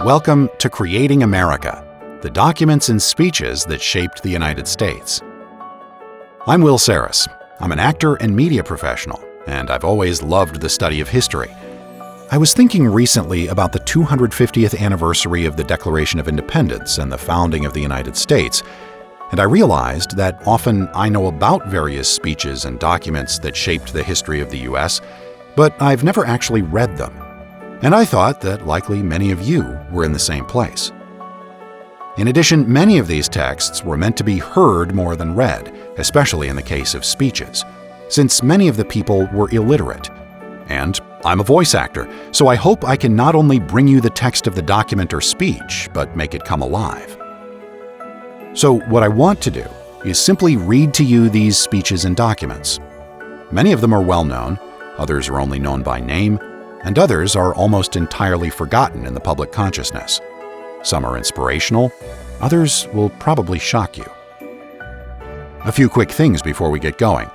Welcome to Creating America, the documents and speeches that shaped the United States. I'm Will Saris. I'm an actor and media professional, and I've always loved the study of history. I was thinking recently about the 250th anniversary of the Declaration of Independence and the founding of the United States, and I realized that often I know about various speeches and documents that shaped the history of the U.S., but I've never actually read them. And I thought that likely many of you were in the same place. In addition, many of these texts were meant to be heard more than read, especially in the case of speeches, since many of the people were illiterate. And I'm a voice actor, so I hope I can not only bring you the text of the document or speech, but make it come alive. So what I want to do is simply read to you these speeches and documents. Many of them are well known, others are only known by name, and others are almost entirely forgotten in the public consciousness. Some are inspirational, others will probably shock you. A few quick things before we get going.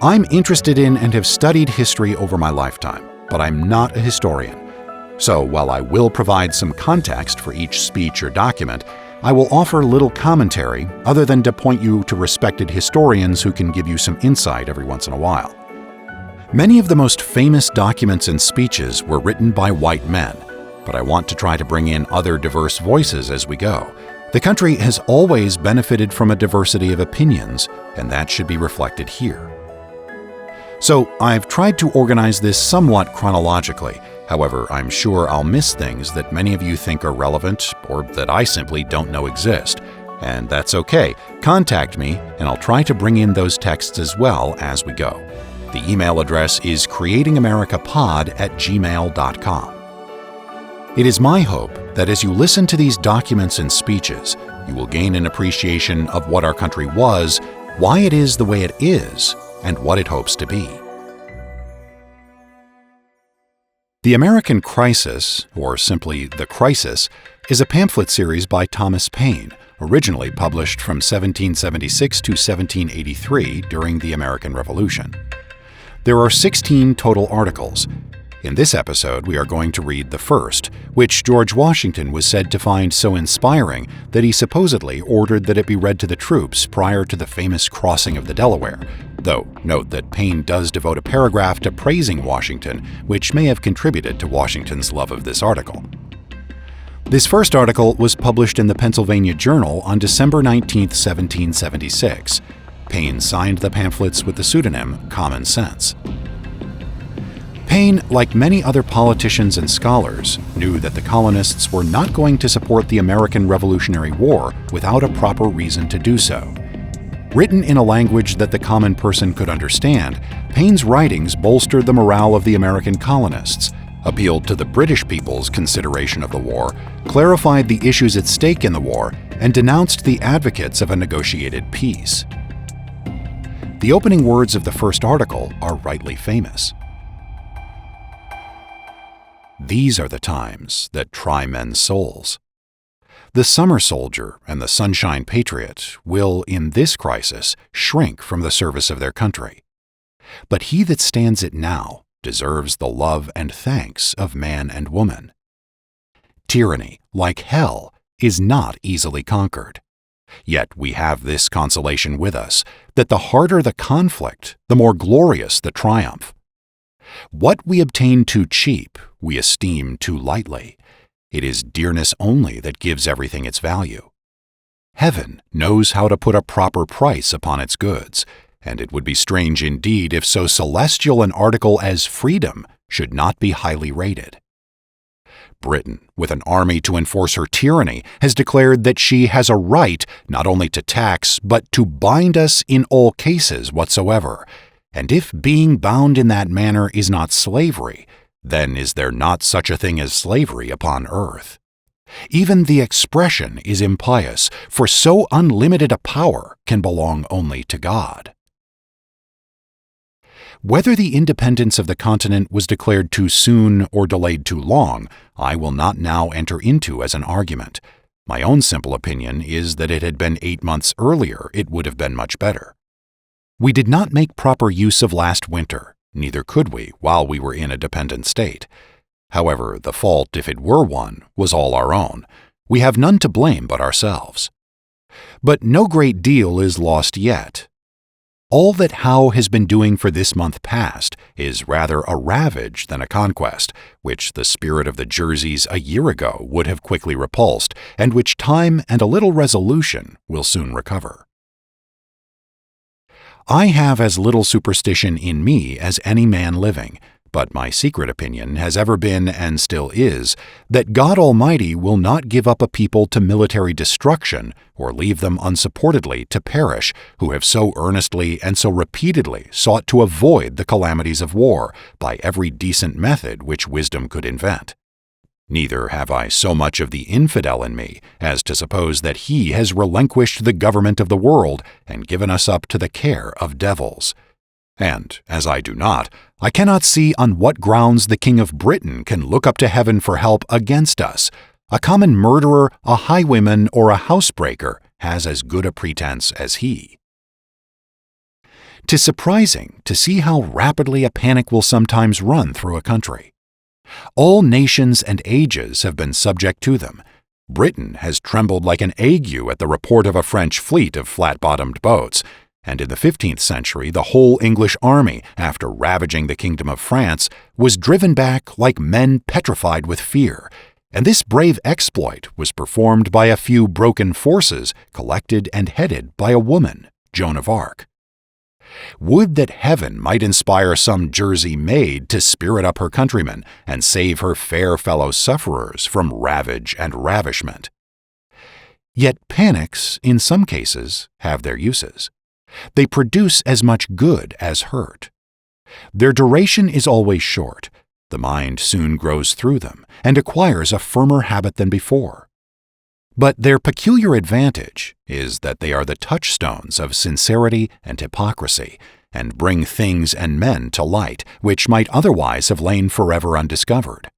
I'm interested in and have studied history over my lifetime, but I'm not a historian. So while I will provide some context for each speech or document, I will offer little commentary other than to point you to respected historians who can give you some insight every once in a while. Many of the most famous documents and speeches were written by white men, but I want to try to bring in other diverse voices as we go. The country has always benefited from a diversity of opinions, and that should be reflected here. So I've tried to organize this somewhat chronologically. However, I'm sure I'll miss things that many of you think are relevant or that I simply don't know exist. And that's okay. Contact me, and I'll try to bring in those texts as well as we go. The email address is creatingamericapod@gmail.com. It is my hope that as you listen to these documents and speeches, you will gain an appreciation of what our country was, why it is the way it is, and what it hopes to be. The American Crisis, or simply The Crisis, is a pamphlet series by Thomas Paine, originally published from 1776 to 1783 during the American Revolution. There are 16 total articles. In this episode, we are going to read the first, which George Washington was said to find so inspiring that he supposedly ordered that it be read to the troops prior to the famous crossing of the Delaware, though note that Paine does devote a paragraph to praising Washington, which may have contributed to Washington's love of this article. This first article was published in the Pennsylvania Journal on December 19, 1776. Paine signed the pamphlets with the pseudonym Common Sense. Paine, like many other politicians and scholars, knew that the colonists were not going to support the American Revolutionary War without a proper reason to do so. Written in a language that the common person could understand, Paine's writings bolstered the morale of the American colonists, appealed to the British people's consideration of the war, clarified the issues at stake in the war, and denounced the advocates of a negotiated peace. The opening words of the first article are rightly famous. These are the times that try men's souls. The summer soldier and the sunshine patriot will, in this crisis, shrink from the service of their country. But he that stands it now deserves the love and thanks of man and woman. Tyranny, like hell, is not easily conquered. Yet we have this consolation with us, that the harder the conflict, the more glorious the triumph. What we obtain too cheap, we esteem too lightly. It is dearness only that gives everything its value. Heaven knows how to put a proper price upon its goods, and it would be strange indeed if so celestial an article as freedom should not be highly rated. Britain, with an army to enforce her tyranny, has declared that she has a right not only to tax, but to bind us in all cases whatsoever. And if being bound in that manner is not slavery, then is there not such a thing as slavery upon earth? Even the expression is impious, for so unlimited a power can belong only to God. Whether the independence of the continent was declared too soon or delayed too long, I will not now enter into as an argument. My own simple opinion is that it had been 8 months earlier, it would have been much better. We did not make proper use of last winter, neither could we while we were in a dependent state. However, the fault, if it were one, was all our own. We have none to blame but ourselves. But no great deal is lost yet. All that Howe has been doing for this month past is rather a ravage than a conquest, which the spirit of the Jerseys a year ago would have quickly repulsed, and which time and a little resolution will soon recover. I have as little superstition in me as any man living, but my secret opinion has ever been, and still is, that God Almighty will not give up a people to military destruction or leave them unsupportedly to perish who have so earnestly and so repeatedly sought to avoid the calamities of war by every decent method which wisdom could invent. Neither have I so much of the infidel in me as to suppose that he has relinquished the government of the world and given us up to the care of devils. And, as I do not, I cannot see on what grounds the King of Britain can look up to heaven for help against us. A common murderer, a highwayman, or a housebreaker has as good a pretense as he. 'Tis surprising to see how rapidly a panic will sometimes run through a country. All nations and ages have been subject to them. Britain has trembled like an ague at the report of a French fleet of flat-bottomed boats, and in the 15th century the whole English army, after ravaging the kingdom of France, was driven back like men petrified with fear, and this brave exploit was performed by a few broken forces collected and headed by a woman, Joan of Arc. Would that heaven might inspire some Jersey maid to spirit up her countrymen and save her fair fellow sufferers from ravage and ravishment. Yet panics, in some cases, have their uses. They produce as much good as hurt. Their duration is always short. The mind soon grows through them and acquires a firmer habit than before. But their peculiar advantage is that they are the touchstones of sincerity and hypocrisy, and bring things and men to light which might otherwise have lain forever undiscovered.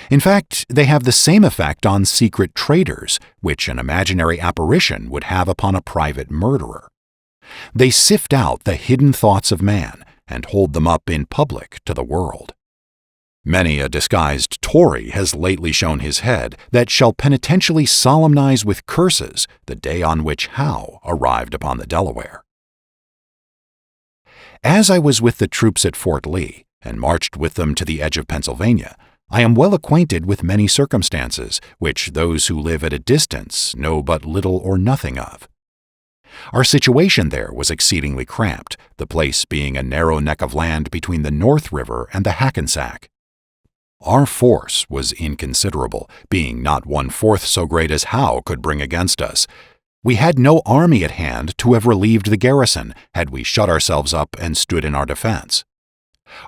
In fact, they have the same effect on secret traitors which an imaginary apparition would have upon a private murderer. They sift out the hidden thoughts of man and hold them up in public to the world. Many a disguised Tory has lately shown his head that shall penitentially solemnize with curses the day on which Howe arrived upon the Delaware. As I was with the troops at Fort Lee and marched with them to the edge of Pennsylvania, I am well acquainted with many circumstances which those who live at a distance know but little or nothing of. Our situation there was exceedingly cramped, the place being a narrow neck of land between the North River and the Hackensack. Our force was inconsiderable, being not 1/4 so great as Howe could bring against us. We had no army at hand to have relieved the garrison had we shut ourselves up and stood in our defense.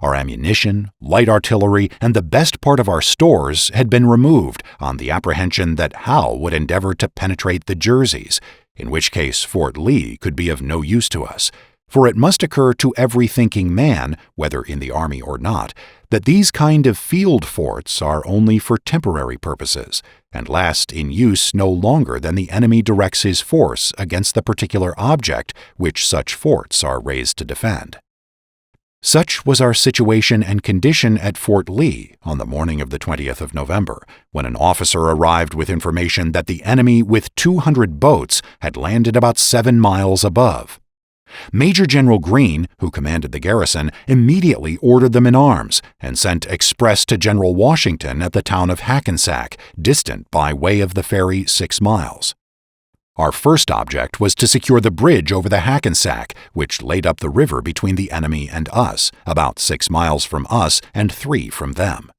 Our ammunition, light artillery, and the best part of our stores had been removed on the apprehension that Howe would endeavor to penetrate the Jerseys, in which case Fort Lee could be of no use to us, for it must occur to every thinking man, whether in the army or not, that these kind of field forts are only for temporary purposes, and last in use no longer than the enemy directs his force against the particular object which such forts are raised to defend. Such was our situation and condition at Fort Lee on the morning of the 20th of November, when an officer arrived with information that the enemy with 200 boats had landed about 7 miles above. Major General Greene, who commanded the garrison, immediately ordered them in arms and sent express to General Washington at the town of Hackensack, distant by way of the ferry 6 miles. Our first object was to secure the bridge over the Hackensack, which laid up the river between the enemy and us, about 6 miles from us and 3 from them.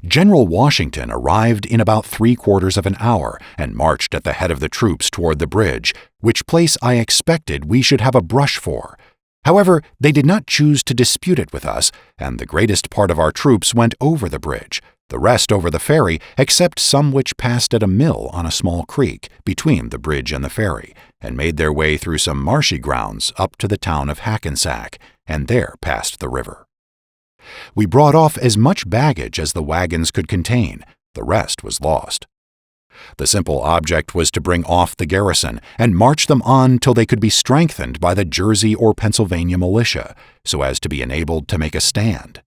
General Washington arrived in about 3/4 of an hour and marched at the head of the troops toward the bridge, which place I expected we should have a brush for. However, they did not choose to dispute it with us, and the greatest part of our troops went over the bridge, the rest over the ferry, except some which passed at a mill on a small creek between the bridge and the ferry, and made their way through some marshy grounds up to the town of Hackensack, and there passed the river. We brought off as much baggage as the wagons could contain. The rest was lost. The simple object was to bring off the garrison and march them on till they could be strengthened by the Jersey or Pennsylvania militia, so as to be enabled to make a stand.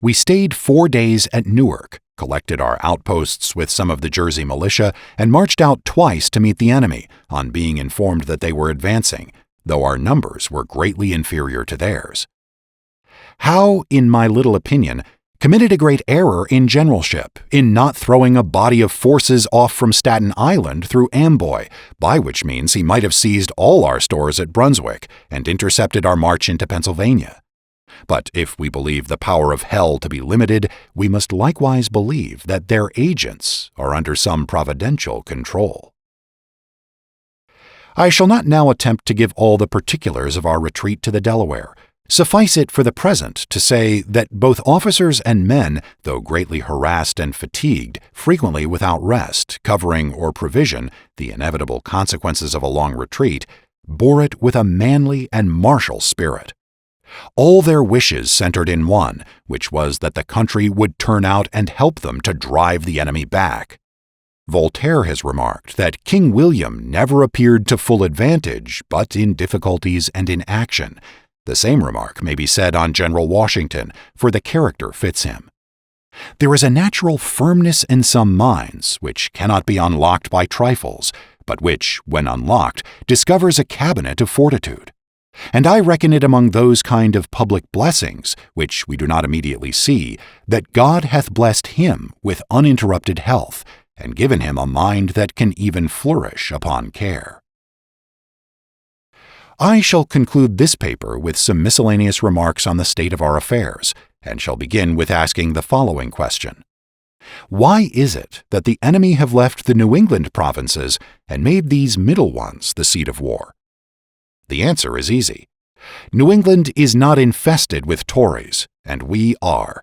We stayed 4 days at Newark, collected our outposts with some of the Jersey militia, and marched out twice to meet the enemy, on being informed that they were advancing, though our numbers were greatly inferior to theirs. Howe, in my little opinion, committed a great error in generalship in not throwing a body of forces off from Staten Island through Amboy, by which means he might have seized all our stores at Brunswick and intercepted our march into Pennsylvania. But if we believe the power of hell to be limited, we must likewise believe that their agents are under some providential control. I shall not now attempt to give all the particulars of our retreat to the Delaware. Suffice it for the present to say that both officers and men, though greatly harassed and fatigued, frequently without rest, covering, or provision, the inevitable consequences of a long retreat, bore it with a manly and martial spirit. All their wishes centered in one, which was that the country would turn out and help them to drive the enemy back. Voltaire has remarked that King William never appeared to full advantage but in difficulties and in action. The same remark may be said on General Washington, for the character fits him. There is a natural firmness in some minds which cannot be unlocked by trifles, but which, when unlocked, discovers a cabinet of fortitude. And I reckon it among those kind of public blessings, which we do not immediately see, that God hath blessed him with uninterrupted health, and given him a mind that can even flourish upon care. I shall conclude this paper with some miscellaneous remarks on the state of our affairs, and shall begin with asking the following question. Why is it that the enemy have left the New England provinces and made these middle ones the seat of war? The answer is easy. New England is not infested with Tories, and we are.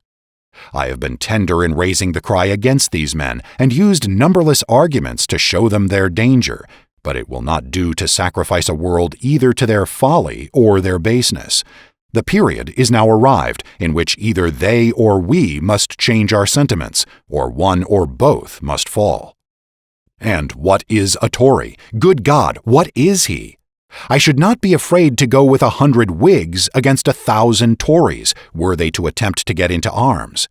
I have been tender in raising the cry against these men, and used numberless arguments to show them their danger, but it will not do to sacrifice a world either to their folly or their baseness. The period is now arrived in which either they or we must change our sentiments, or one or both must fall. And what is a Tory? Good God, what is he? I should not be afraid to go with 100 Whigs against 1,000 Tories, were they to attempt to get into arms.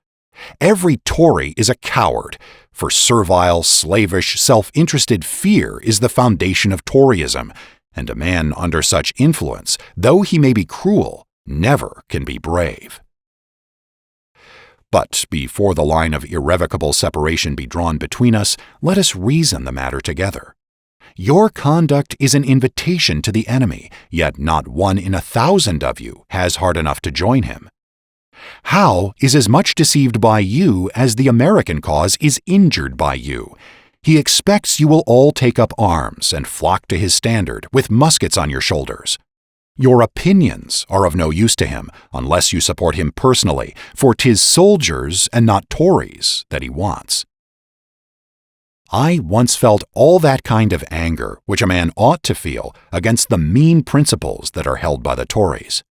Every Tory is a coward, for servile, slavish, self-interested fear is the foundation of Toryism, and a man under such influence, though he may be cruel, never can be brave. But before the line of irrevocable separation be drawn between us, let us reason the matter together. Your conduct is an invitation to the enemy, yet not 1 in 1,000 of you has heart enough to join him. Howe is as much deceived by you as the American cause is injured by you. He expects you will all take up arms and flock to his standard with muskets on your shoulders. Your opinions are of no use to him unless you support him personally, for 'tis soldiers and not Tories that he wants. I once felt all that kind of anger which a man ought to feel against the mean principles that are held by the Tories.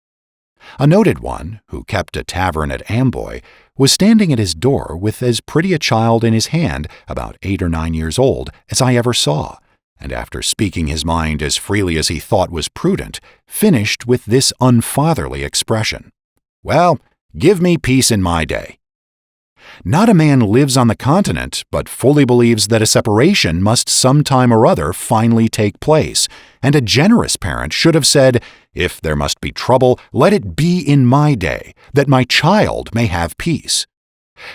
A noted one, who kept a tavern at Amboy, was standing at his door with as pretty a child in his hand, about 8 or 9 years old, as I ever saw, and after speaking his mind as freely as he thought was prudent, finished with this unfatherly expression, "Well, give me peace in my day." Not a man lives on the continent, but fully believes that a separation must some time or other finally take place, and a generous parent should have said, "If there must be trouble, let it be in my day, that my child may have peace."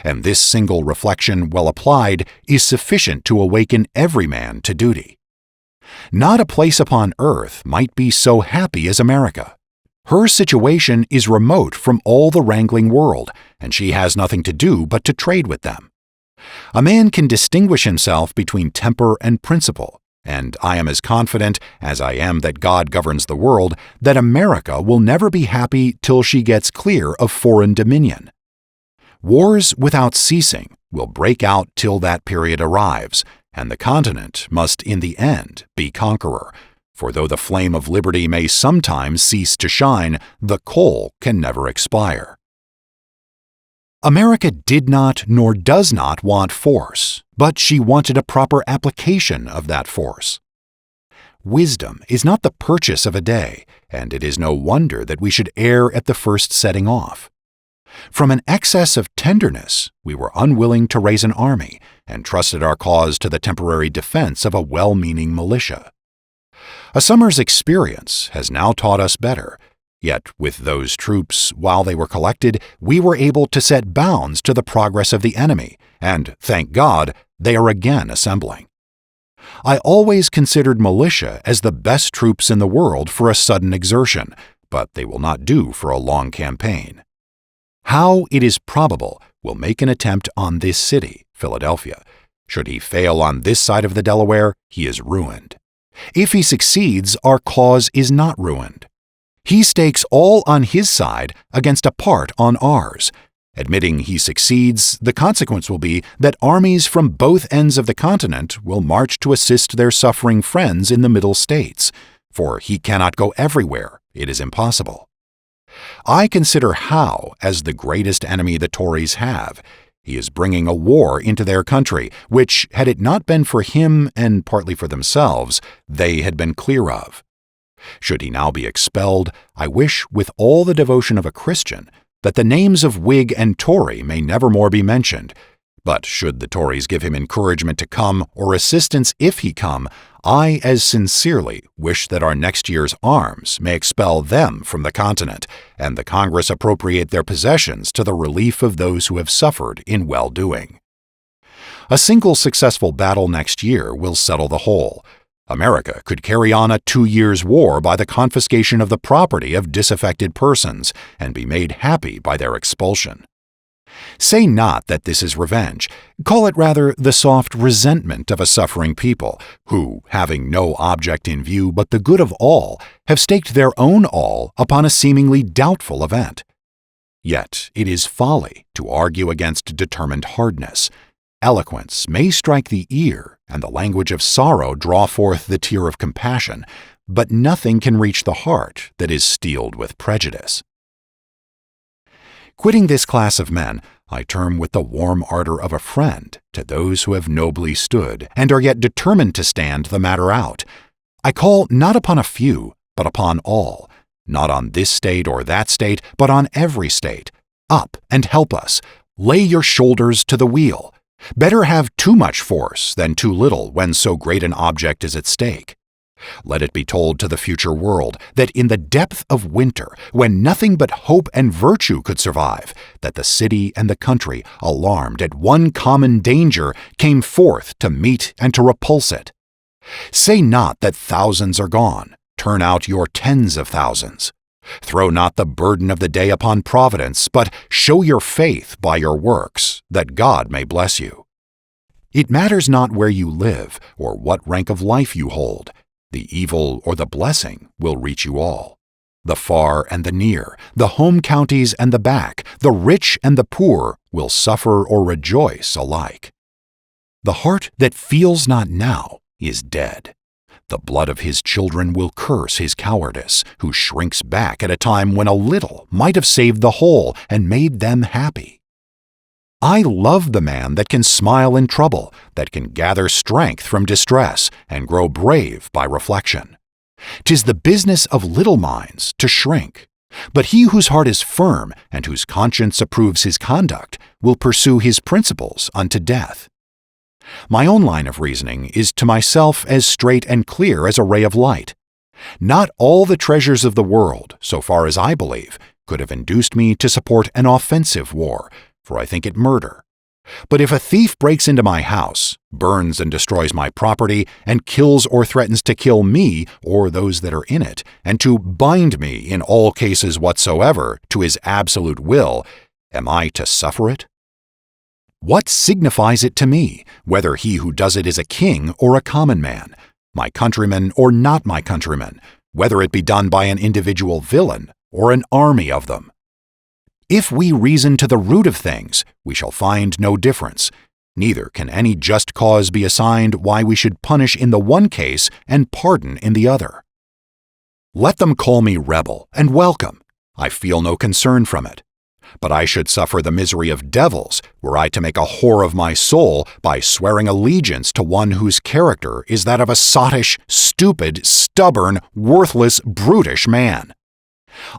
And this single reflection, well applied, is sufficient to awaken every man to duty. Not a place upon earth might be so happy as America. Her situation is remote from all the wrangling world, and she has nothing to do but to trade with them. A man can distinguish himself between temper and principle, and I am as confident as I am that God governs the world that America will never be happy till she gets clear of foreign dominion. Wars without ceasing will break out till that period arrives, and the continent must in the end be conqueror. For though the flame of liberty may sometimes cease to shine, the coal can never expire. America did not nor does not want force, but she wanted a proper application of that force. Wisdom is not the purchase of a day, and it is no wonder that we should err at the first setting off. From an excess of tenderness, we were unwilling to raise an army and trusted our cause to the temporary defense of a well-meaning militia. A summer's experience has now taught us better, yet with those troops, while they were collected, we were able to set bounds to the progress of the enemy, and, thank God, they are again assembling. I always considered militia as the best troops in the world for a sudden exertion, but they will not do for a long campaign. Howe, it is probable, will make an attempt on this city, Philadelphia. Should he fail on this side of the Delaware, he is ruined. If he succeeds, our cause is not ruined. He stakes all on his side against a part on ours. Admitting he succeeds, the consequence will be that armies from both ends of the continent will march to assist their suffering friends in the Middle States, for he cannot go everywhere. It is impossible. I consider Howe as the greatest enemy the Tories have. He is bringing a war into their country, which, had it not been for him and partly for themselves, they had been clear of. Should he now be expelled, I wish, with all the devotion of a Christian, that the names of Whig and Tory may never more be mentioned. But should the Tories give him encouragement to come, or assistance if he come, I as sincerely wish that our next year's arms may expel them from the continent, and the Congress appropriate their possessions to the relief of those who have suffered in well-doing. A single successful battle next year will settle the whole. America could carry on a 2 years' war by the confiscation of the property of disaffected persons, and be made happy by their expulsion. Say not that this is revenge. Call it rather the soft resentment of a suffering people, who, having no object in view but the good of all, have staked their own all upon a seemingly doubtful event. Yet it is folly to argue against determined hardness. Eloquence may strike the ear, and the language of sorrow draw forth the tear of compassion, but nothing can reach the heart that is steeled with prejudice. Quitting this class of men, I turn with the warm ardor of a friend to those who have nobly stood and are yet determined to stand the matter out. I call not upon a few, but upon all, not on this state or that state, but on every state. Up and help us. Lay your shoulders to the wheel. Better have too much force than too little when so great an object is at stake. Let it be told to the future world that in the depth of winter, when nothing but hope and virtue could survive, that the city and the country, alarmed at one common danger, came forth to meet and to repulse it. Say not that thousands are gone. Turn out your tens of thousands. Throw not the burden of the day upon Providence, but show your faith by your works, that God may bless you. It matters not where you live or what rank of life you hold. The evil or the blessing will reach you all. The far and the near, the home counties and the back, the rich and the poor will suffer or rejoice alike. The heart that feels not now is dead. The blood of his children will curse his cowardice, who shrinks back at a time when a little might have saved the whole and made them happy. I love the man that can smile in trouble, that can gather strength from distress, and grow brave by reflection. 'Tis the business of little minds to shrink, but he whose heart is firm and whose conscience approves his conduct will pursue his principles unto death. My own line of reasoning is to myself as straight and clear as a ray of light. Not all the treasures of the world, so far as I believe, could have induced me to support an offensive war, for I think it murder. But if a thief breaks into my house, burns and destroys my property, and kills or threatens to kill me or those that are in it, and to bind me in all cases whatsoever to his absolute will, am I to suffer it? What signifies it to me, whether he who does it is a king or a common man, my countryman or not my countryman, whether it be done by an individual villain or an army of them? If we reason to the root of things, we shall find no difference. Neither can any just cause be assigned why we should punish in the one case and pardon in the other. Let them call me rebel, and welcome. I feel no concern from it. But I should suffer the misery of devils were I to make a whore of my soul by swearing allegiance to one whose character is that of a sottish, stupid, stubborn, worthless, brutish man.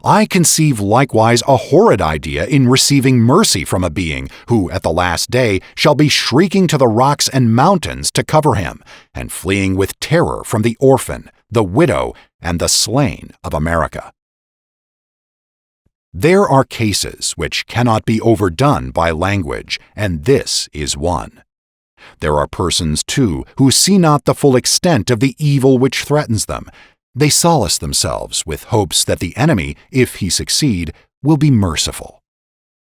I conceive likewise a horrid idea in receiving mercy from a being who at the last day shall be shrieking to the rocks and mountains to cover him, and fleeing with terror from the orphan, the widow, and the slain of America. There are cases which cannot be overdone by language, and this is one. There are persons, too, who see not the full extent of the evil which threatens them. They solace themselves with hopes that the enemy, if he succeed, will be merciful.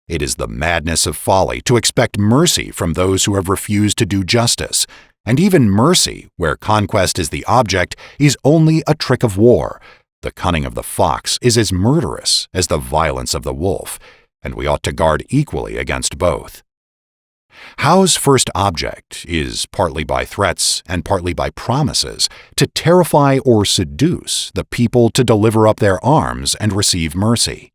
It is the madness of folly to expect mercy from those who have refused to do justice, and even mercy, where conquest is the object, is only a trick of war. The cunning of the fox is as murderous as the violence of the wolf, and we ought to guard equally against both. Howe's first object is, partly by threats and partly by promises, to terrify or seduce the people to deliver up their arms and receive mercy.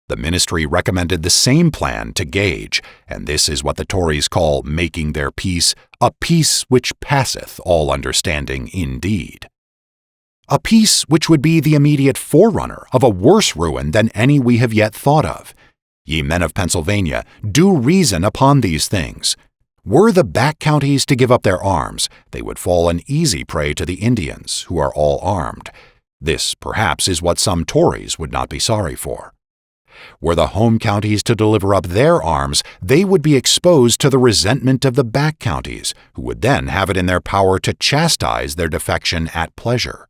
The ministry recommended the same plan to Gage, and this is what the Tories call making their peace, a peace which passeth all understanding indeed. A peace which would be the immediate forerunner of a worse ruin than any we have yet thought of. Ye men of Pennsylvania, do reason upon these things. Were the back counties to give up their arms, they would fall an easy prey to the Indians, who are all armed. This, perhaps, is what some Tories would not be sorry for. Were the home counties to deliver up their arms, they would be exposed to the resentment of the back counties, who would then have it in their power to chastise their defection at pleasure.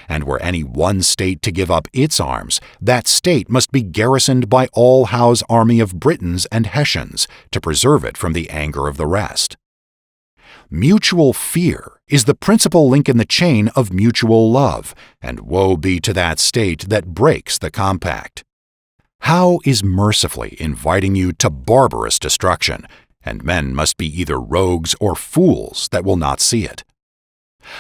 And were any one state to give up its arms, that state must be garrisoned by all Howe's army of Britons and Hessians to preserve it from the anger of the rest. Mutual fear is the principal link in the chain of mutual love, and woe be to that state that breaks the compact. Howe is mercifully inviting you to barbarous destruction, and men must be either rogues or fools that will not see it.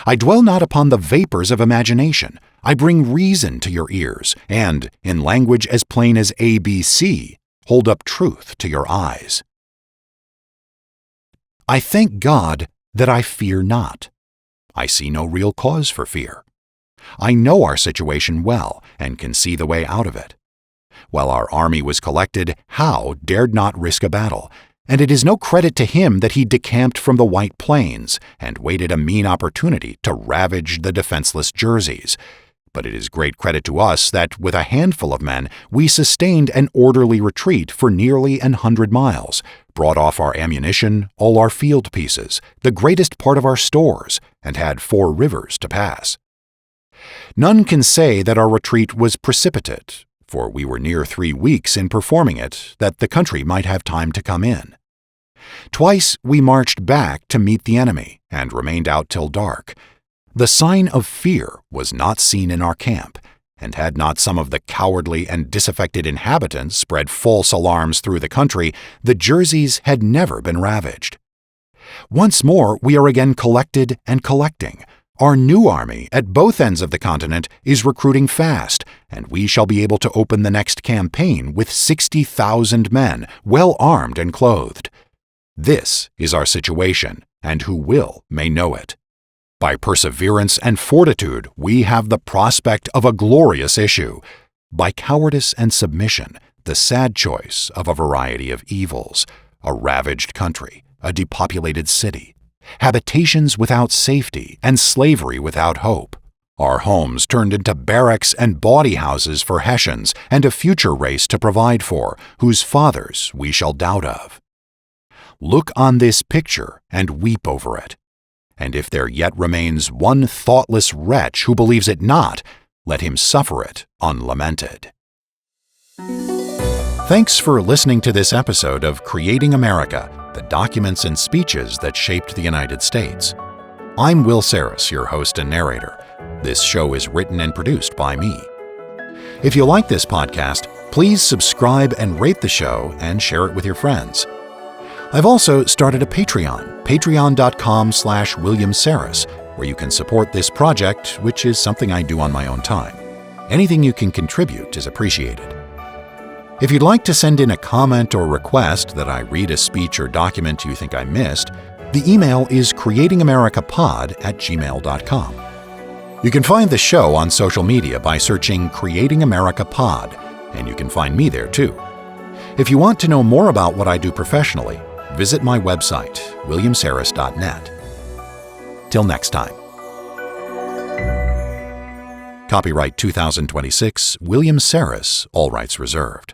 I dwell not upon the vapors of imagination. I bring reason to your ears, and, in language as plain as ABC, hold up truth to your eyes. I thank God that I fear not. I see no real cause for fear. I know our situation well, and can see the way out of it. While our army was collected, Howe dared not risk a battle, and it is no credit to him that he decamped from the White Plains and waited a mean opportunity to ravage the defenseless Jerseys. But it is great credit to us that, with a handful of men, we sustained an orderly retreat for nearly 100 miles, brought off our ammunition, all our field pieces, the greatest part of our stores, and had 4 rivers to pass. None can say that our retreat was precipitate, for we were near 3 weeks in performing it, that the country might have time to come in. Twice we marched back to meet the enemy, and remained out till dark. The sign of fear was not seen in our camp, and had not some of the cowardly and disaffected inhabitants spread false alarms through the country, the Jerseys had never been ravaged. Once more we are again collected and collecting. Our new army at both ends of the continent is recruiting fast, and we shall be able to open the next campaign with 60,000 men, well armed and clothed. This is our situation, and who will may know it. By perseverance and fortitude we have the prospect of a glorious issue. By cowardice and submission, the sad choice of a variety of evils, a ravaged country, a depopulated city, habitations without safety, and slavery without hope. Our homes turned into barracks and bawdy houses for Hessians, and a future race to provide for, whose fathers we shall doubt of. Look on this picture and weep over it. And if there yet remains one thoughtless wretch who believes it not, let him suffer it unlamented. Thanks for listening to this episode of Creating America, the documents and speeches that shaped the United States. I'm Will Saris, your host and narrator. This show is written and produced by me. If you like this podcast, please subscribe and rate the show and share it with your friends. I've also started a Patreon, patreon.com/William Saris, where you can support this project, which is something I do on my own time. Anything you can contribute is appreciated. If you'd like to send in a comment or request that I read a speech or document you think I missed, the email is creatingamericapod@gmail.com. You can find the show on social media by searching Creating America Pod, and you can find me there too. If you want to know more about what I do professionally, visit my website, williamsaris.net. Till next time. Copyright 2026, William Saris, all rights reserved.